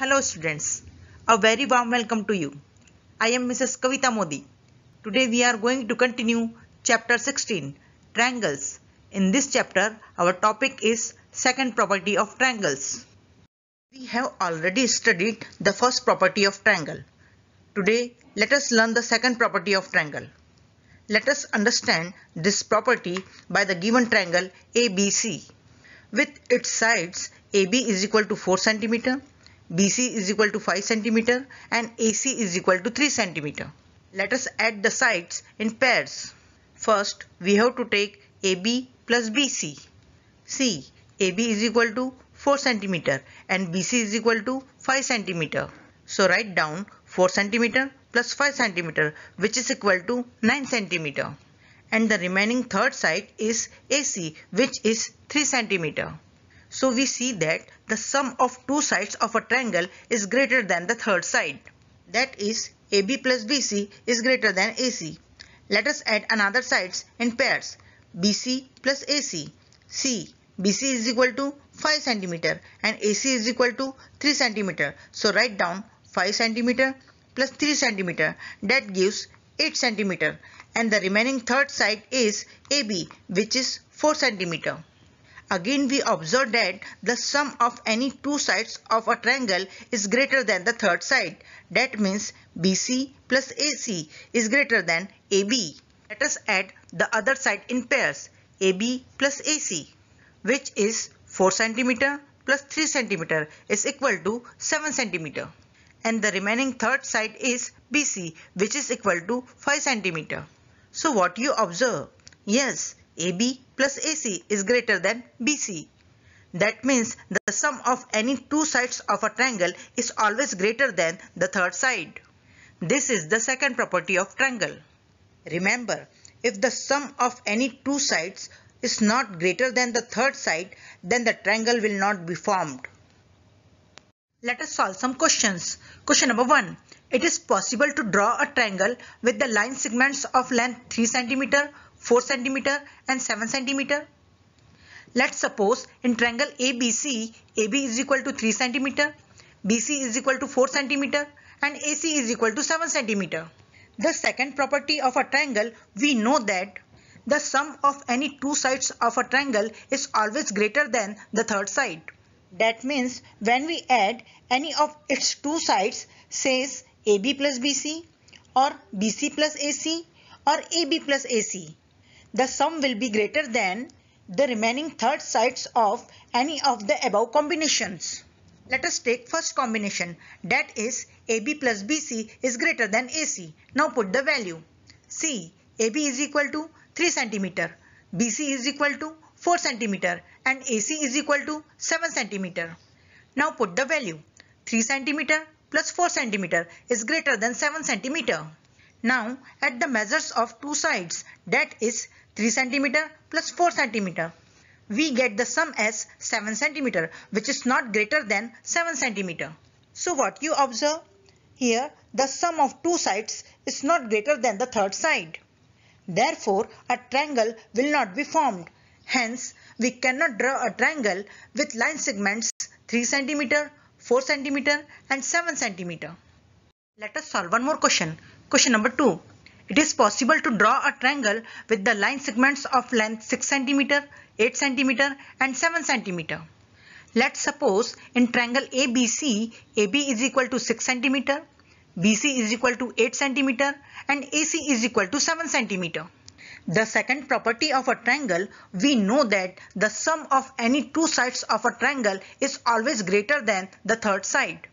Hello students, a very warm welcome to you. I am Mrs. Kavita Modi. Today we are going to continue chapter 16, Triangles. In this chapter, our topic is second property of triangles. We have already studied the first property of triangle. Today, let us learn the second property of triangle. Let us understand this property by the given triangle ABC. With its sides, AB is equal to 4 cm, BC is equal to 5 cm and AC is equal to 3 cm. Let us add the sides in pairs. First, we have to take AB plus BC. See, AB is equal to 4 cm and BC is equal to 5 cm. So write down 4 cm plus 5 cm, which is equal to 9 cm. And the remaining third side is AC, which is 3 cm. So we see that the sum of two sides of a triangle is greater than the third side. That is, AB plus BC is greater than AC. Let us add another sides in pairs. BC plus AC. See, BC is equal to 5 cm and AC is equal to 3 cm. So write down 5 cm plus 3 cm. That gives 8 cm. And the remaining third side is AB, which is 4 cm. Again we observe that the sum of any two sides of a triangle is greater than the third side. That means BC plus AC is greater than AB. Let us add the other side in pairs. AB plus AC, which is 4 cm plus 3 cm is equal to 7 cm. And the remaining third side is BC, which is equal to 5 cm. So what you observe? Yes, AB plus AC is greater than BC. That means the sum of any two sides of a triangle is always greater than the third side. This is the second property of triangle. Remember, if the sum of any two sides is not greater than the third side, then the triangle will not be formed. Let us solve some questions. Question number 1. It is possible to draw a triangle with the line segments of length 3 cm, 4 cm and 7 cm. Let's suppose in triangle ABC, AB is equal to 3 cm, BC is equal to 4 cm and AC is equal to 7 cm. The second property of a triangle, we know that the sum of any two sides of a triangle is always greater than the third side. That means when we add any of its two sides, says AB plus BC or BC plus AC or AB plus AC, the sum will be greater than the remaining third sides of any of the above combinations. Let us take first combination, that is AB plus BC is greater than AC. Now put the value. See, AB is equal to 3 cm, BC is equal to 4 cm and AC is equal to 7 cm. Now put the value. 3 cm plus 4 cm is greater than 7 cm. Now add the measures of two sides, that is 3 cm plus 4 cm. We get the sum as 7 cm, which is not greater than 7 cm. So what you observe? Here the sum of two sides is not greater than the third side. Therefore a triangle will not be formed. Hence we cannot draw a triangle with line segments 3 cm, 4 cm and 7 cm. Let us solve one more question. Question number 2. It is possible to draw a triangle with the line segments of length 6 cm, 8 cm and 7 cm. Let's suppose in triangle ABC, AB is equal to 6 cm, BC is equal to 8 cm and AC is equal to 7 cm. The second property of a triangle, we know that the sum of any two sides of a triangle is always greater than the third side.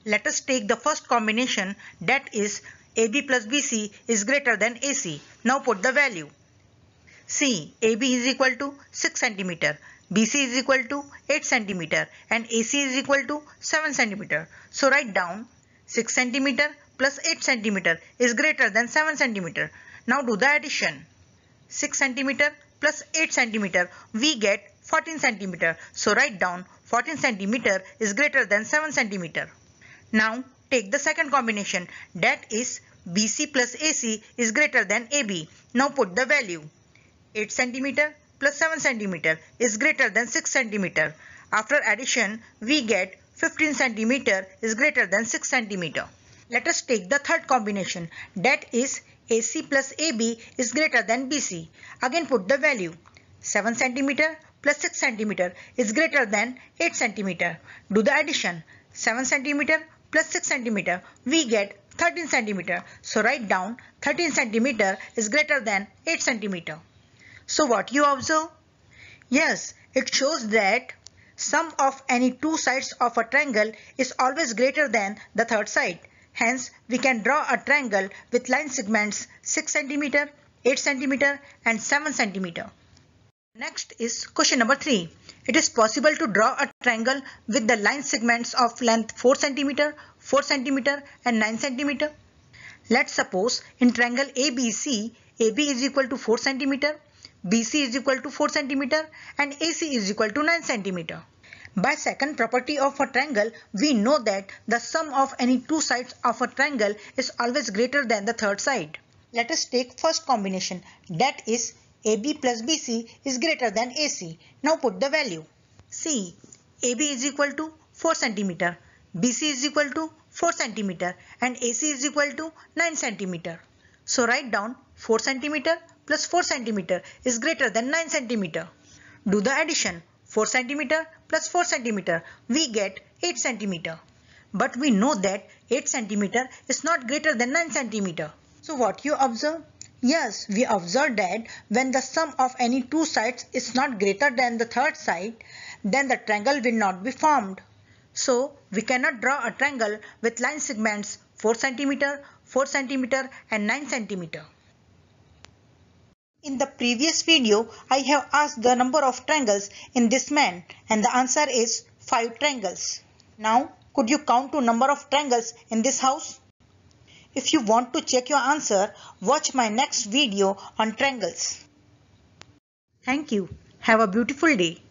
Let us take the first combination, that is AB plus BC is greater than AC. Now put the value. See, AB is equal to 6 cm, BC is equal to 8 cm and AC is equal to 7 cm. So write down 6 cm plus 8 cm is greater than 7 cm. Now do the addition. 6 cm plus 8 cm, we get 14 cm. So write down 14 cm is greater than 7 cm. Now take the second combination, that is BC plus AC is greater than AB. Now put the value. 8 cm plus 7 cm is greater than 6 cm. After addition, we get 15 centimeter is greater than 6 centimeter. Let us take the third combination, that is AC plus AB is greater than BC. Again put the value. 7 centimeter plus 6 centimeter is greater than 8 centimeter. Do the addition. 7 centimeter plus 6 centimeter, we get 13 centimeter. So write down 13 centimeter is greater than 8 centimeter. So what you observe? Yes, it shows that sum of any two sides of a triangle is always greater than the third side. Hence, we can draw a triangle with line segments 6 cm, 8 cm and 7 cm. Next is question number 3. It is possible to draw a triangle with the line segments of length 4 cm, 4 cm and 9 cm. Let's suppose in triangle ABC, AB is equal to 4 cm, BC is equal to 4 cm and AC is equal to 9 cm. By second property of a triangle, we know that the sum of any two sides of a triangle is always greater than the third side. Let us take first combination, that is AB plus BC is greater than AC. Now put the value. See, AB is equal to 4 cm, BC is equal to 4 cm and AC is equal to 9 cm. So write down 4 cm plus 4 cm is greater than 9 cm. Do the addition. 4 cm plus 4 cm, we get 8 cm. But we know that 8 cm is not greater than 9 cm. So what you observe? Yes, we observe that when the sum of any two sides is not greater than the third side, then the triangle will not be formed. So we cannot draw a triangle with line segments 4 cm, 4 cm and 9 cm. In the previous video, I have asked the number of triangles in this man and the answer is 5 triangles. Now, could you count to number of triangles in this house? If you want to check your answer, watch my next video on triangles. Thank you. Have a beautiful day.